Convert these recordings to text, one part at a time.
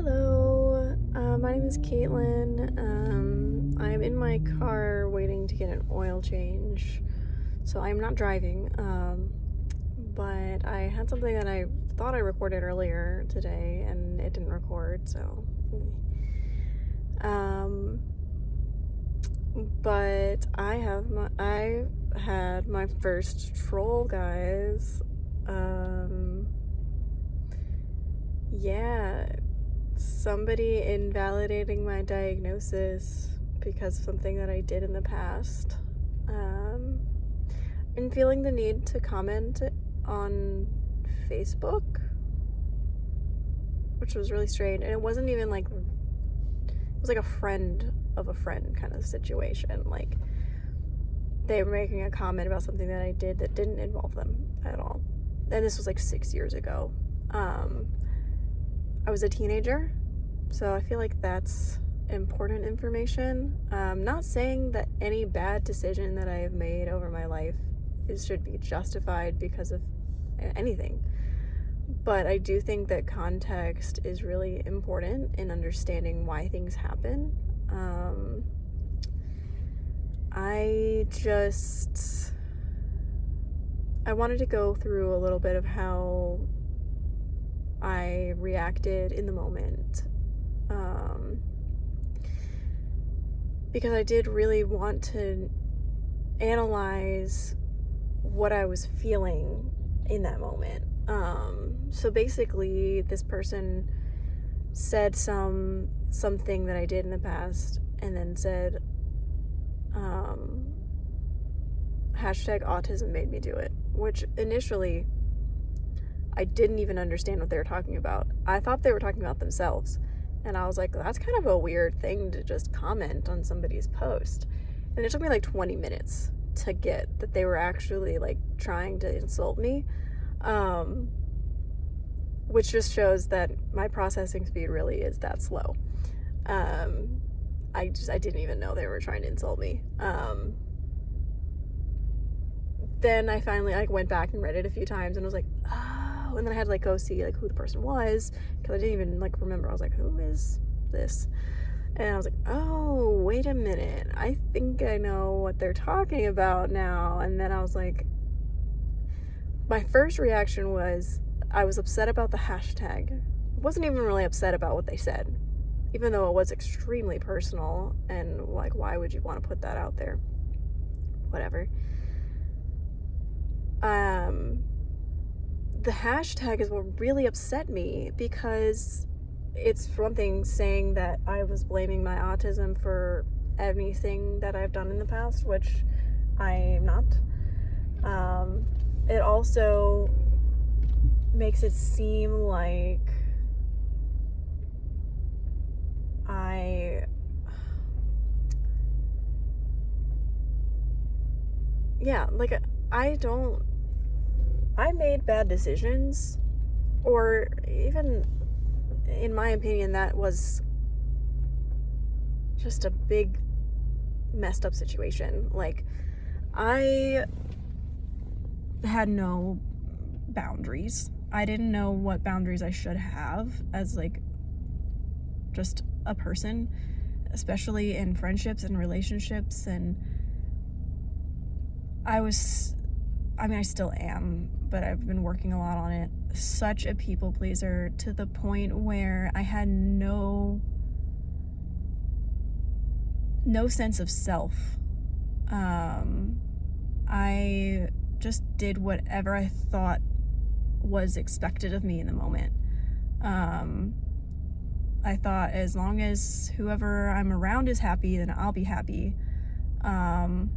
Hello, my name is Caitlin. I'm in my car waiting to get an oil change, so I'm not driving. But I had something that I thought I recorded earlier today, and it didn't record. So, um, but I had my first troll, guys. Yeah. Somebody invalidating my diagnosis because of something that I did in the past. And feeling the need to comment on Facebook, which was really strange. And it wasn't even like, it was like a friend of a friend kind of situation. Like, they were making a comment about something that I did that didn't involve them at all. And this was like 6 years ago. I was a teenager, so I feel like that's important information. Not saying that any bad decision that I have made over my life should be justified because of anything, but I do think that context is really important in understanding why things happen. I wanted to go through a little bit of how I reacted in the moment, because I did really want to analyze what I was feeling in that moment. So basically, this person said something that I did in the past, and then said, hashtag autism made me do it, which initially I didn't even understand what they were talking about. I thought they were talking about themselves. And I was like, that's kind of a weird thing to just comment on somebody's post. And it took me like 20 minutes to get that they were actually like trying to insult me. Which just shows that my processing speed really is that slow. I didn't even know they were trying to insult me. Then I finally like went back and read it a few times and was like, oh, and then I had to like go see like who the person was, because I didn't even like remember. I was like, who is this? And I was like, oh, wait a minute, I think I know what they're talking about now. And then I was like, my first reaction was I was upset about the hashtag. I wasn't even really upset about what they said, even though it was extremely personal and like, why would you want to put that out there? Whatever. The hashtag is what really upset me, because it's one thing saying that I was blaming my autism for anything that I've done in the past, which I'm not. It also makes it seem like I made bad decisions, or even, in my opinion, that was just a big messed up situation. Like, I had no boundaries. I didn't know what boundaries I should have as like just a person, especially in friendships and relationships. And I still am, but I've been working a lot on it. Such a people pleaser, to the point where I had no sense of self. I just did whatever I thought was expected of me in the moment. I thought, as long as whoever I'm around is happy, then I'll be happy. And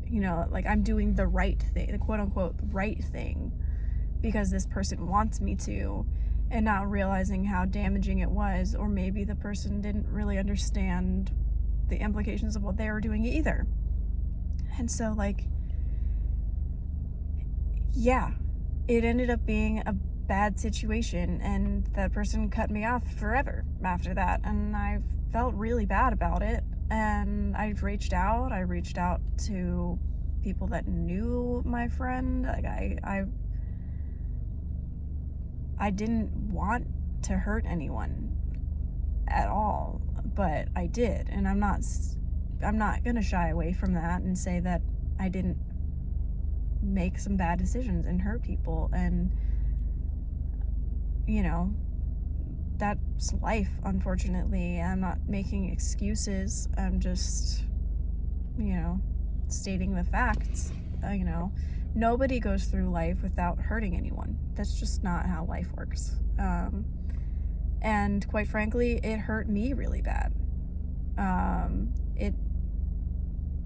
you know, like, I'm doing the right thing, the quote unquote right thing, because this person wants me to, and not realizing how damaging it was, or maybe the person didn't really understand the implications of what they were doing either. And so, like, yeah, it ended up being a bad situation, and that person cut me off forever after that, and I felt really bad about it. And I reached out to people that knew my friend. Like, I I didn't want to hurt anyone at all, but I did. And I'm not going to shy away from that and say that I didn't make some bad decisions and hurt people. And, you know, that's life, unfortunately. I'm not making excuses. I'm just, you know, stating the facts. You know, nobody goes through life without hurting anyone. That's just not how life works. And quite frankly, it hurt me really bad.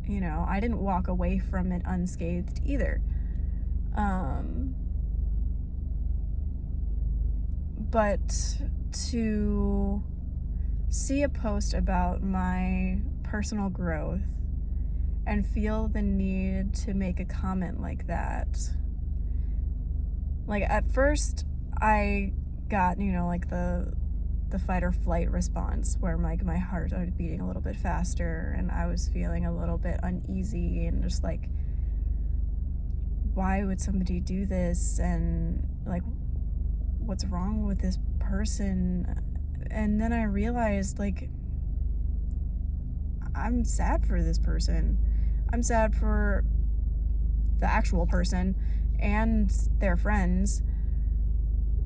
You know, I didn't walk away from it unscathed either. But to see a post about my personal growth and feel the need to make a comment like that, like, at first I got, you know, like the fight or flight response where like my heart started beating a little bit faster and I was feeling a little bit uneasy and just like, why would somebody do this, and like, what's wrong with this person? And then I realized, like, I'm sad for this person. I'm sad for the actual person and their friends,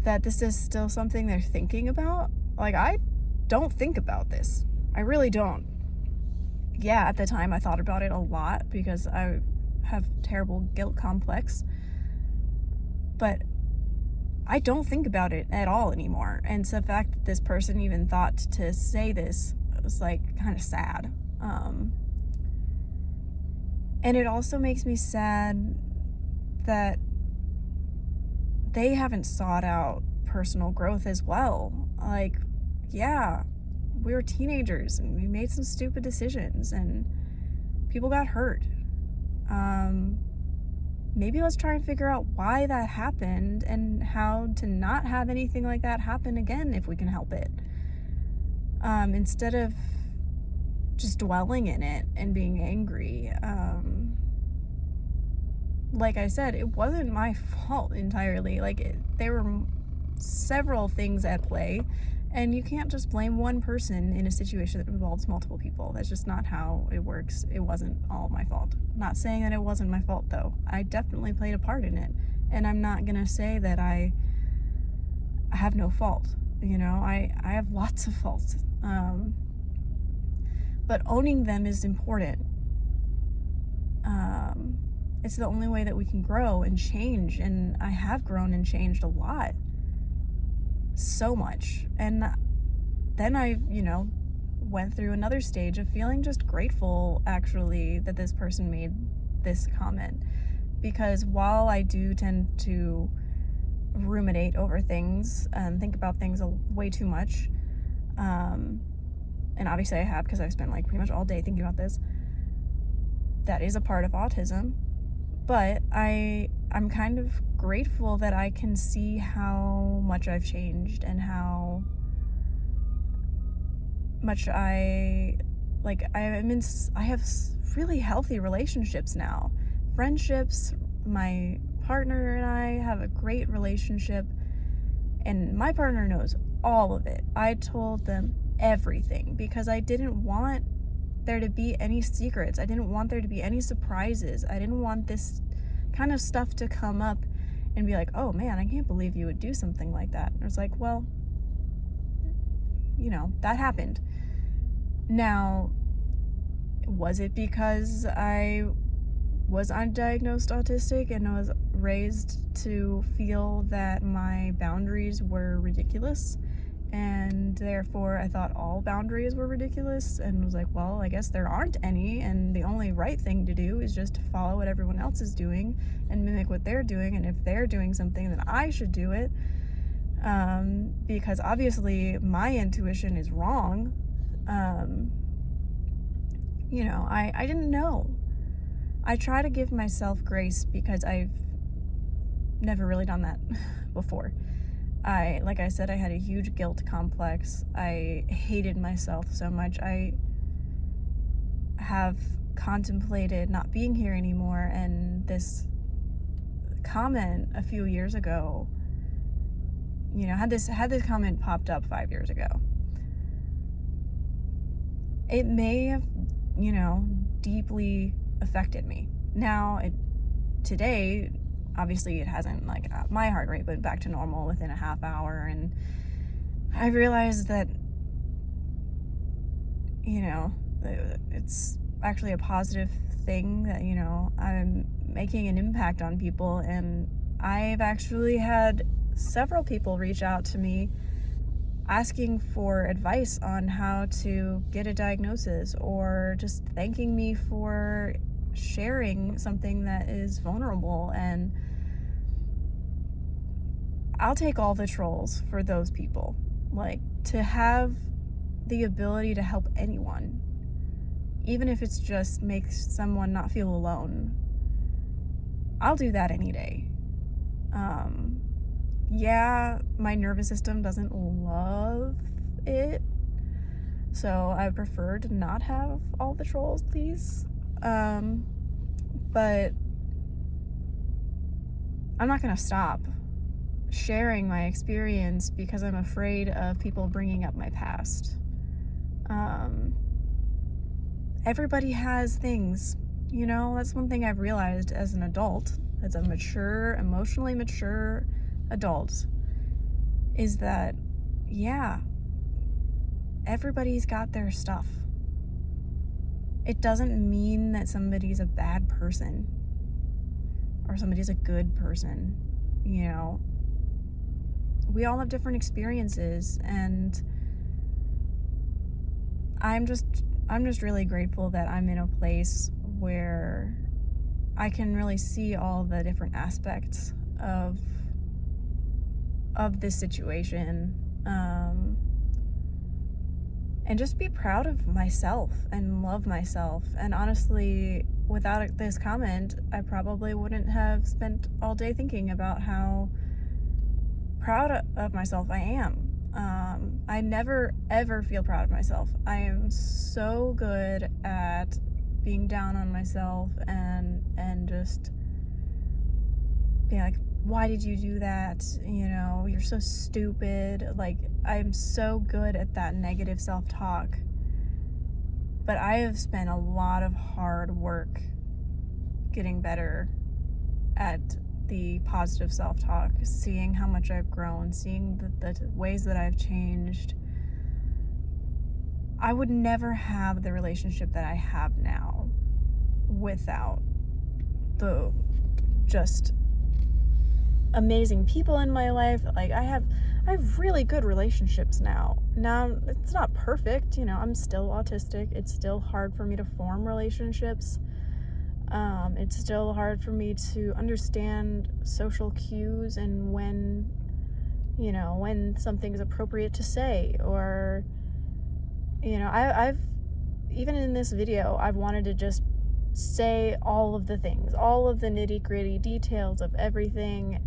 that this is still something they're thinking about. Like, I don't think about this. I really don't. Yeah, at the time I thought about it a lot because I have terrible guilt complex, but I don't think about it at all anymore. And so the fact that this person even thought to say this was like kind of sad. And it also makes me sad that they haven't sought out personal growth as well. Like, yeah, we were teenagers and we made some stupid decisions and people got hurt. Maybe let's try and figure out why that happened and how to not have anything like that happen again if we can help it. Instead of just dwelling in it and being angry. Like I said, it wasn't my fault entirely. Like, there were several things at play, and you can't just blame one person in a situation that involves multiple people. That's just not how it works. It wasn't all my fault. I'm not saying that it wasn't my fault, though. I definitely played a part in it, and I'm not gonna say that I have no fault. You know, I have lots of faults, but owning them is important. It's the only way that we can grow and change, and I have grown and changed a lot. So much. And then I, you know, went through another stage of feeling just grateful, actually, that this person made this comment. Because while I do tend to ruminate over things and think about things way too much, and obviously I have, because I've spent like pretty much all day thinking about this, that is a part of autism. But I'm kind of grateful that I can see how much I've changed and how much I have really healthy relationships now. Friendships, my partner and I have a great relationship, and my partner knows all of it. I told them everything because I didn't want there to be any secrets. I didn't want there to be any surprises. I didn't want this kind of stuff to come up and be like, oh man, I can't believe you would do something like that. And it's like, well, you know, that happened. Now, was it because I was undiagnosed autistic and was raised to feel that my boundaries were ridiculous? And therefore I thought all boundaries were ridiculous and was like, well, I guess there aren't any, and the only right thing to do is just to follow what everyone else is doing and mimic what they're doing, and if they're doing something then I should do it, because obviously my intuition is wrong. You know, I didn't know. I try to give myself grace because I've never really done that before. Like I said, I had a huge guilt complex. I hated myself so much. I have contemplated not being here anymore, and this comment a few years ago had this comment popped up 5 years ago, it may have, deeply affected me. Now, today, obviously it hasn't my heart rate went back to normal within a half hour, and I realized that, it's actually a positive thing that, I'm making an impact on people. And I've actually had several people reach out to me asking for advice on how to get a diagnosis, or just thanking me for sharing something that is vulnerable. And I'll take all the trolls for those people. To have the ability to help anyone, even if it's just makes someone not feel alone, I'll do that any day. Yeah, my nervous system doesn't love it, so I prefer to not have all the trolls, please. But I'm not gonna stop sharing my experience because I'm afraid of people bringing up my past. Everybody has things, that's one thing I've realized as an adult, as a mature, emotionally mature adult, is that, yeah, everybody's got their stuff. It doesn't mean that somebody's a bad person or somebody's a good person. We all have different experiences, and I'm just really grateful that I'm in a place where I can really see all the different aspects of this situation, and just be proud of myself and love myself. And honestly, without this comment, I probably wouldn't have spent all day thinking about how proud of myself I am. I never ever feel proud of myself. I am so good at being down on myself and just being like, why did you do that? You're so stupid. I'm so good at that negative self-talk. But I have spent a lot of hard work getting better at the positive self-talk, seeing how much I've grown, seeing the ways that I've changed. I would never have the relationship that I have now without the just amazing people in my life. I have really good relationships now. Now, it's not perfect, I'm still autistic. It's still hard for me to form relationships. It's still hard for me to understand social cues and when something's appropriate to say, or I've even in this video, I've wanted to just say all of the things, all of the nitty-gritty details of everything.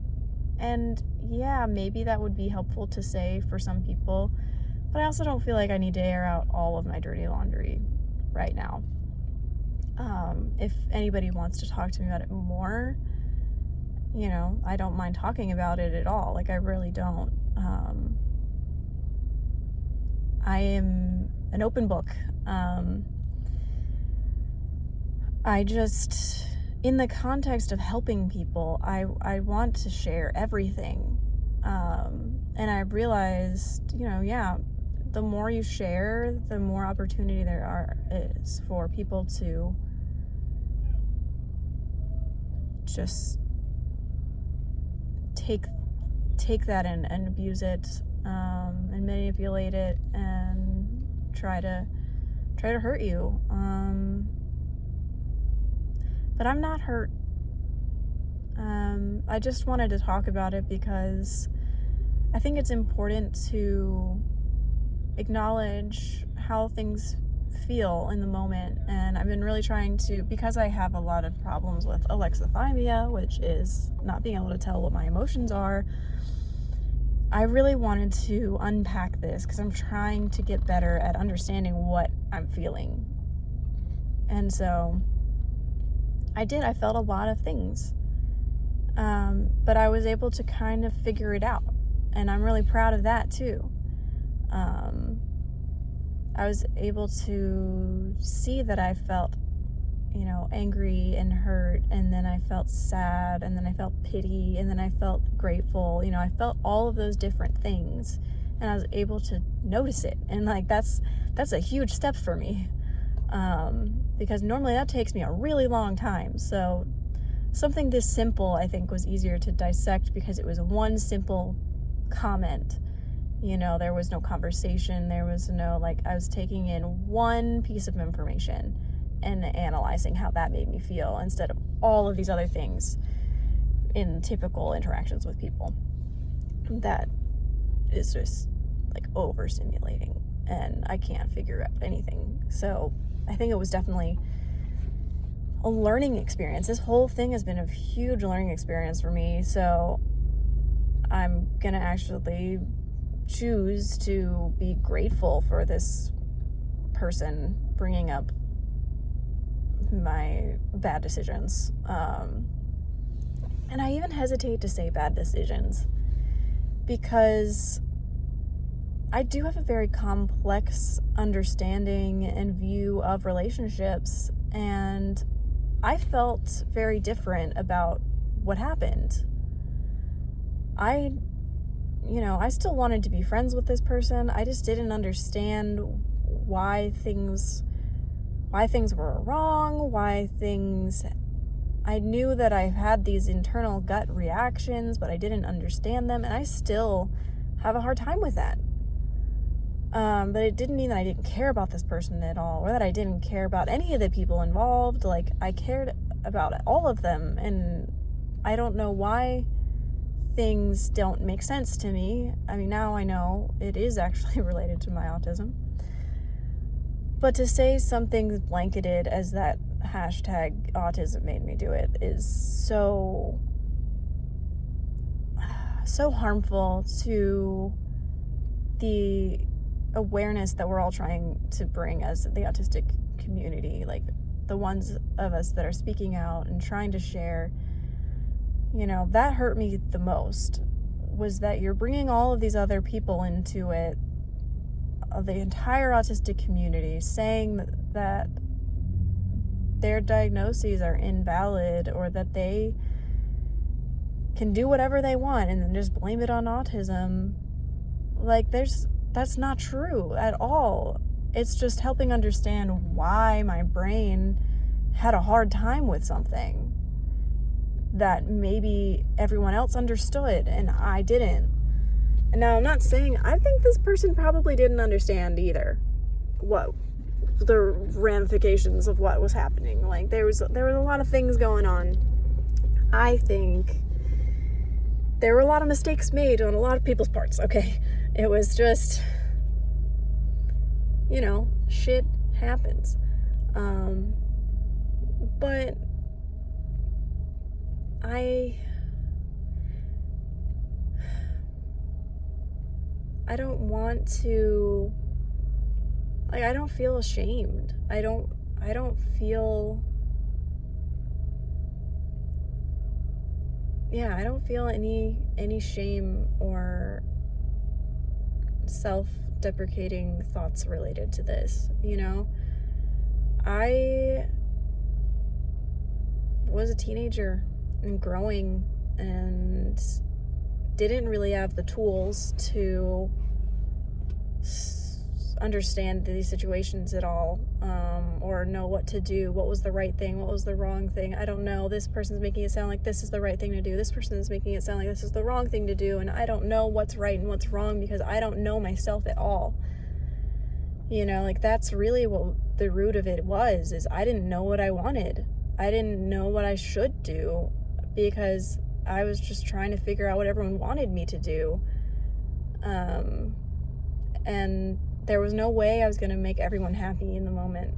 And yeah, maybe that would be helpful to say for some people, but I also don't feel like I need to air out all of my dirty laundry right now. If anybody wants to talk to me about it more, I don't mind talking about it at all. I really don't. I am an open book. I just, in the context of helping people, I want to share everything. And I've realized, the more you share, the more opportunity there is for people to just take that and abuse it, and manipulate it and try to hurt you. But I'm not hurt. I just wanted to talk about it because I think it's important to acknowledge how things feel in the moment. And I've been really trying to, because I have a lot of problems with alexithymia, which is not being able to tell what my emotions are, I really wanted to unpack this because I'm trying to get better at understanding what I'm feeling. And so I felt a lot of things, but I was able to kind of figure it out. And I'm really proud of that too. I was able to see that I felt, angry and hurt, and then I felt sad, and then I felt pity, and then I felt grateful. I felt all of those different things, and I was able to notice it. And like that's a huge step for me, because normally that takes me a really long time. So something this simple, I think, was easier to dissect because it was one simple comment. There was no conversation. There was no, I was taking in one piece of information and analyzing how that made me feel instead of all of these other things in typical interactions with people. That is just overstimulating, and I can't figure out anything. So I think it was definitely a learning experience. This whole thing has been a huge learning experience for me. So I'm gonna actually choose to be grateful for this person bringing up my bad decisions. And I even hesitate to say bad decisions because I do have a very complex understanding and view of relationships, and I felt very different about what happened. I still wanted to be friends with this person. I just didn't understand why things were wrong, I knew that I had these internal gut reactions, but I didn't understand them, and I still have a hard time with that. But it didn't mean that I didn't care about this person at all, or that I didn't care about any of the people involved. I cared about all of them, and I don't know why things don't make sense to me. I mean, now I know it is actually related to my autism. But to say something blanketed as that hashtag autism made me do it is so harmful to the awareness that we're all trying to bring as the autistic community, the ones of us that are speaking out and trying to share. That hurt me the most, was that you're bringing all of these other people into it, the entire autistic community, saying that their diagnoses are invalid or that they can do whatever they want and then just blame it on autism. That's not true at all. It's just helping understand why my brain had a hard time with something that maybe everyone else understood and I didn't. And now I'm not saying, I think this person probably didn't understand either what the ramifications of what was happening. There was a lot of things going on. I think there were a lot of mistakes made on a lot of people's parts, okay? It was just, shit happens. But I don't want to, I don't feel ashamed. I don't feel, I don't feel any shame or self-deprecating thoughts related to this. I was a teenager and growing and didn't really have the tools to understand these situations at all, or know what to do, what was the right thing, what was the wrong thing. I don't know. This person's making it sound like this is the right thing to do. This person is making it sound like this is the wrong thing to do, and I don't know what's right and what's wrong because I don't know myself at all. That's really what the root of it was, is I didn't know what I wanted. I didn't know what I should do because I was just trying to figure out what everyone wanted me to do. And there was no way I was going to make everyone happy in the moment.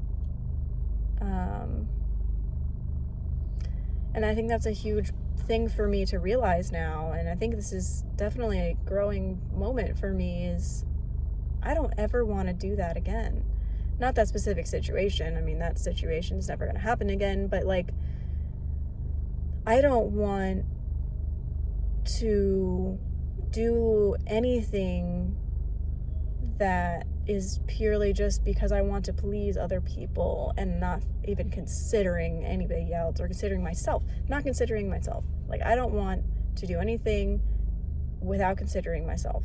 And I think that's a huge thing for me to realize now. And I think this is definitely a growing moment for me, is I don't ever want to do that again. Not that specific situation. I mean, that situation is never going to happen again. But I don't want to do anything that is purely just because I want to please other people and not even considering anybody else or considering myself. Not considering myself. Like, I don't want to do anything without considering myself,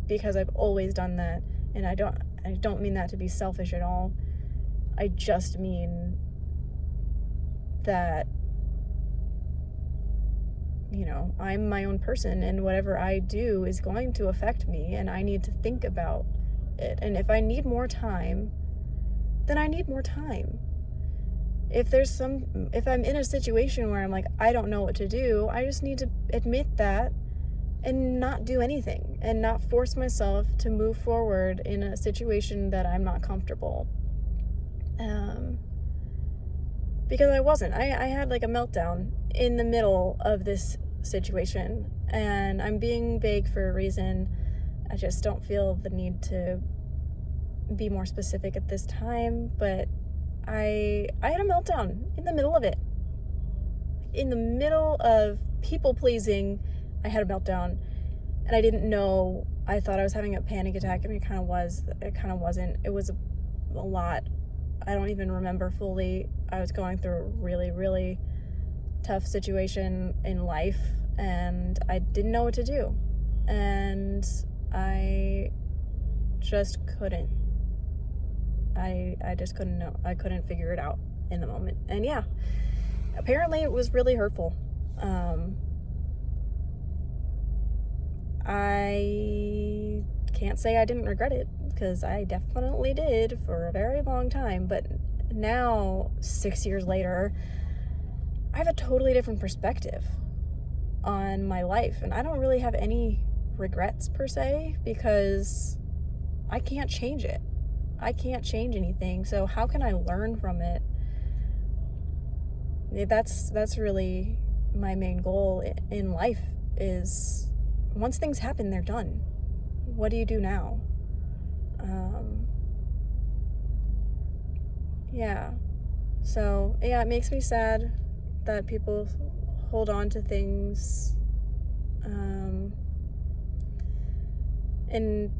because I've always done that, and I don't mean that to be selfish at all. I just mean that, you know, I'm my own person, and whatever I do is going to affect me, and I need to think about it. And if I need more time, then I need more time. If I'm in a situation where I'm like, I don't know what to do, I just need to admit that and not do anything and not force myself to move forward in a situation that I'm not comfortable. Because I wasn't. I had like a meltdown in the middle of this situation, and I'm being vague for a reason. I just don't feel the need to be more specific at this time, but I had a meltdown in the middle of it. In the middle of people pleasing, I had a meltdown, and I didn't know. I thought I was having a panic attack. I mean, it kind of was. It kind of wasn't. It was a lot. I don't even remember fully. I was going through a really, really tough situation in life, and I didn't know what to do. And I just couldn't. I just couldn't know. I couldn't figure it out in the moment. And yeah, apparently it was really hurtful. I can't say I didn't regret it, because I definitely did for a very long time. But now, 6 years later, I have a totally different perspective on my life. And I don't really have any regrets per se, because I can't change it. I can't change anything. So how can I learn from it? That's really my main goal in life, is once things happen, they're done. What do you do now? Yeah. So, yeah, it makes me sad that people hold on to things and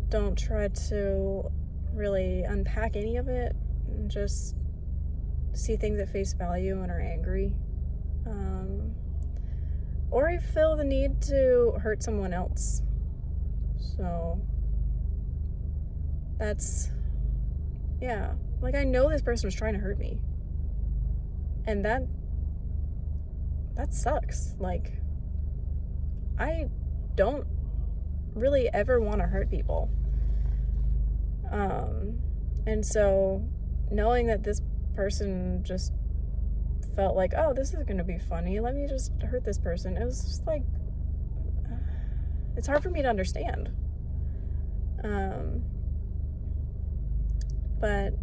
don't try to really unpack any of it, and just see things at face value and are angry. Or I feel the need to hurt someone else. So that's, yeah. Like, I know this person was trying to hurt me. And that sucks. Like, I don't really ever want to hurt people. And so knowing that this person just felt like, oh, this is gonna be funny, let me just hurt this person, it was just like, it's hard for me to understand. But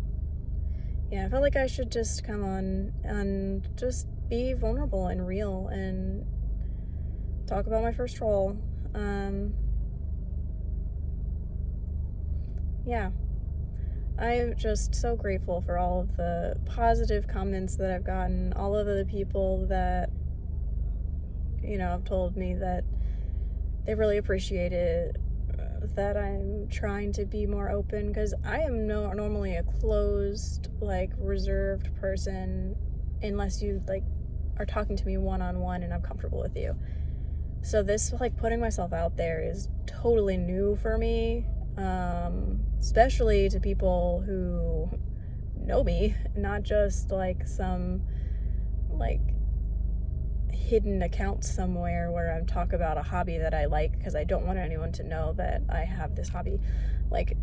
yeah, I felt like I should just come on and just be vulnerable and real and talk about my first role. Yeah. I'm just so grateful for all of the positive comments that I've gotten, all of the people that, you know, have told me that they really appreciate it, that I'm trying to be more open, because I am normally a closed, like, reserved person, unless you, like, are talking to me one-on-one and I'm comfortable with you. So this, like, putting myself out there is totally new for me. Especially to people who know me, not just like some like hidden account somewhere where I talk about a hobby that I like, because I don't want anyone to know that I have this hobby. Like,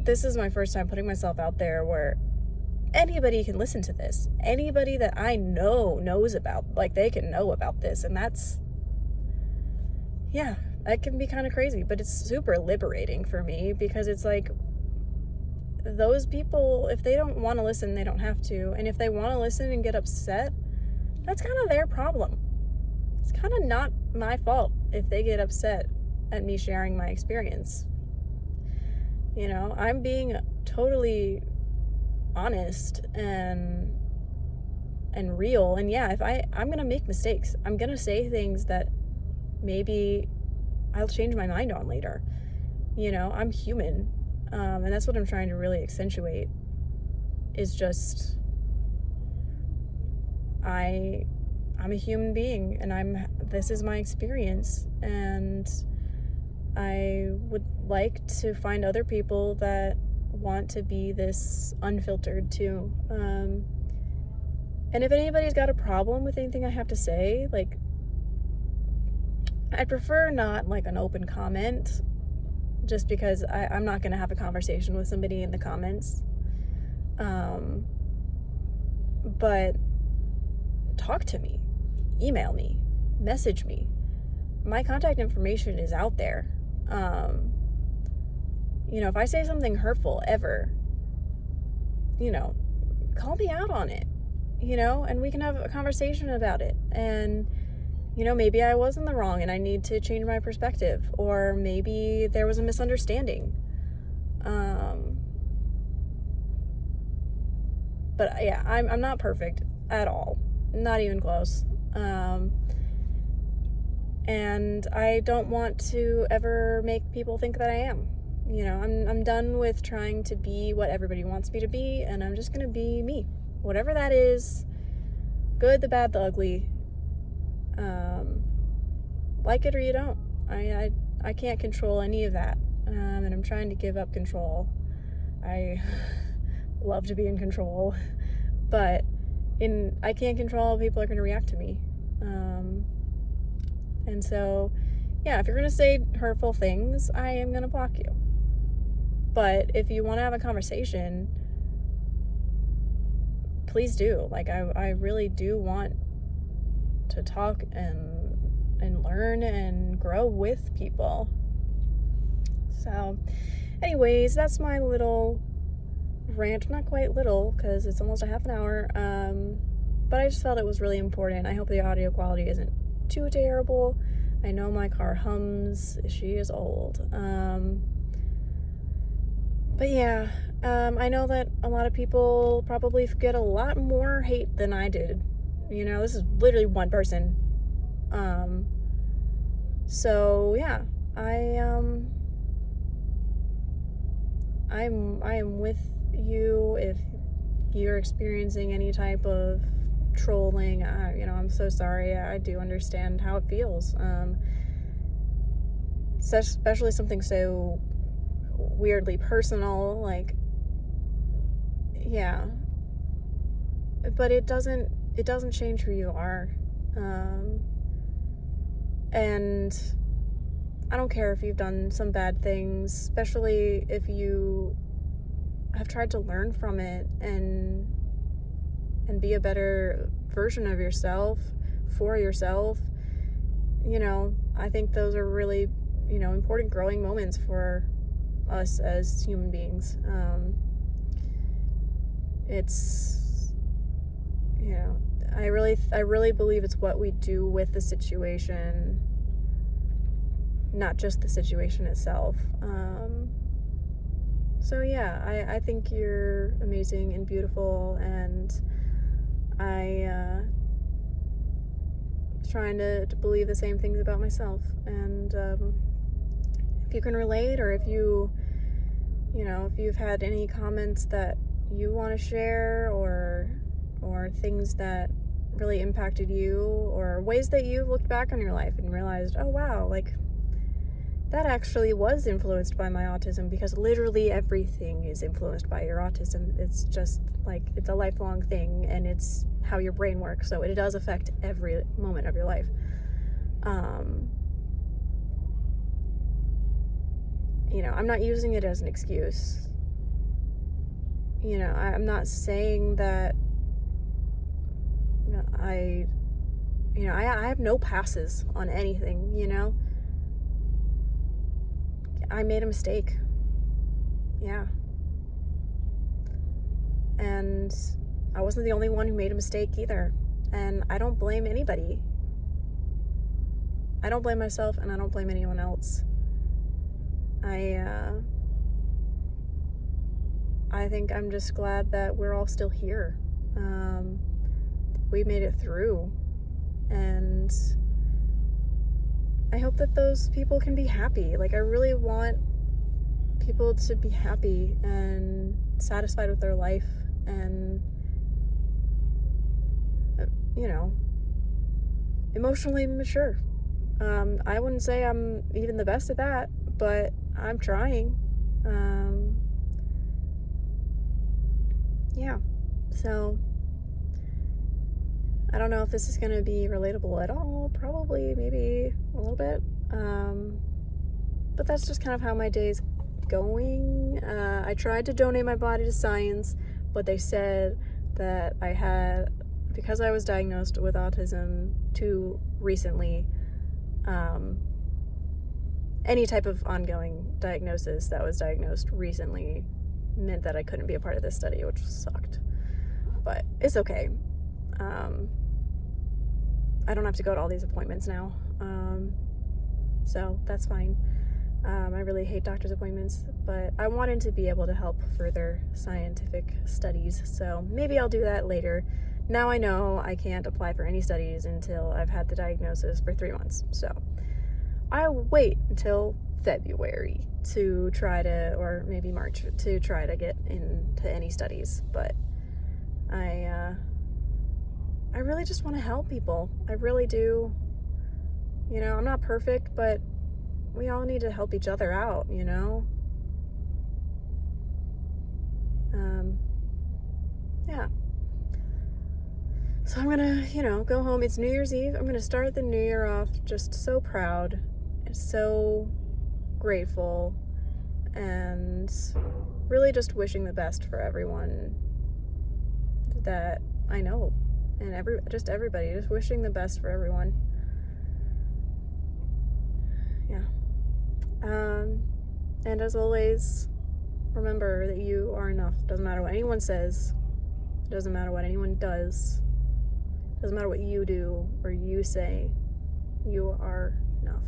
this is my first time putting myself out there where anybody can listen to this. Anybody that I know knows about, like, they can know about this, and that's, yeah, that can be kind of crazy, but it's super liberating for me, because it's like, those people, if they don't want to listen, they don't have to. And if they want to listen and get upset, that's kind of their problem. It's kind of not my fault if they get upset at me sharing my experience. You know, I'm being totally honest and real. And yeah, if I'm going to make mistakes. I'm going to say things that maybe I'll change my mind on later. You know, I'm human. And that's what I'm trying to really accentuate, is just, I'm a human being, and this is my experience, and I would like to find other people that want to be this unfiltered too. And if anybody's got a problem with anything I have to say, like, I'd prefer not like an open comment, just because I'm not going to have a conversation with somebody in the comments. But talk to me, email me, message me. My contact information is out there. You know, if I say something hurtful ever, you know, call me out on it, you know, and we can have a conversation about it. And, you know, maybe I was in the wrong and I need to change my perspective, or maybe there was a misunderstanding. But yeah, I'm not perfect at all. Not even close. And I don't want to ever make people think that I am. You know, I'm done with trying to be what everybody wants me to be, and I'm just gonna be me. Whatever that is, good, the bad, the ugly. Like it or you don't. I can't control any of that. And I'm trying to give up control. I love to be in control, but I can't control how people are going to react to me. And so, yeah, if you're going to say hurtful things, I am going to block you. But if you want to have a conversation, please do. Like, I really do want to talk and learn and grow with people. So, anyways, that's my little rant. Not quite little, because it's almost a half an hour. But I just felt it was really important. I hope the audio quality isn't too terrible. I know my car hums. She is old. But yeah, I know that a lot of people probably get a lot more hate than I did. You know, this is literally one person. So yeah, I am with you if you're experiencing any type of trolling. You know, I'm so sorry. I do understand how it feels. Especially something so weirdly personal, like, yeah. But it doesn't change who you are. And I don't care if you've done some bad things, especially if you have tried to learn from it and be a better version of yourself, for yourself. You know, I think those are really, you know, important growing moments for us as human beings. It's, you know, I really believe it's what we do with the situation, not just the situation itself. So yeah, I think you're amazing and beautiful, and trying to believe the same things about myself. And if you can relate, or if you know, if you've had any comments that you want to share, or things that really impacted you, or ways that you've looked back on your life and realized, oh wow, like, that actually was influenced by my autism, because literally everything is influenced by your autism. It's just like, it's a lifelong thing, and it's how your brain works, so it does affect every moment of your life. You know, I'm not using it as an excuse. You know, I'm not saying that I have no passes on anything, you know? I made a mistake. Yeah. And I wasn't the only one who made a mistake either. And I don't blame anybody. I don't blame myself, and I don't blame anyone else. I think I'm just glad that we're all still here. We made it through, and I hope that those people can be happy. Like, I really want people to be happy and satisfied with their life and, you know, emotionally mature. I wouldn't say I'm even the best at that, but I'm trying. Yeah. So, I don't know if this is going to be relatable at all. Probably, maybe a little bit. But that's just kind of how my day's going. I tried to donate my body to science, but they said that I had, because I was diagnosed with autism too recently, any type of ongoing diagnosis that was diagnosed recently meant that I couldn't be a part of this study, which sucked. But it's okay. I don't have to go to all these appointments now. So that's fine. I really hate doctor's appointments, but I wanted to be able to help further scientific studies, so maybe I'll do that later. Now I know I can't apply for any studies until I've had the diagnosis for 3 months, so I'll wait until February to try to, or maybe March, to try to get into any studies. But I really just want to help people. I really do. You know, I'm not perfect, but we all need to help each other out, you know? Yeah. So I'm gonna, go home. It's New Year's Eve. I'm gonna start the new year off just so proud and so grateful and really just wishing the best for everyone that I know, and everybody, just wishing the best for everyone. Yeah. And as always, remember that you are enough. Doesn't matter what anyone says. Doesn't matter what anyone does. Doesn't matter what you do or you say. You are enough.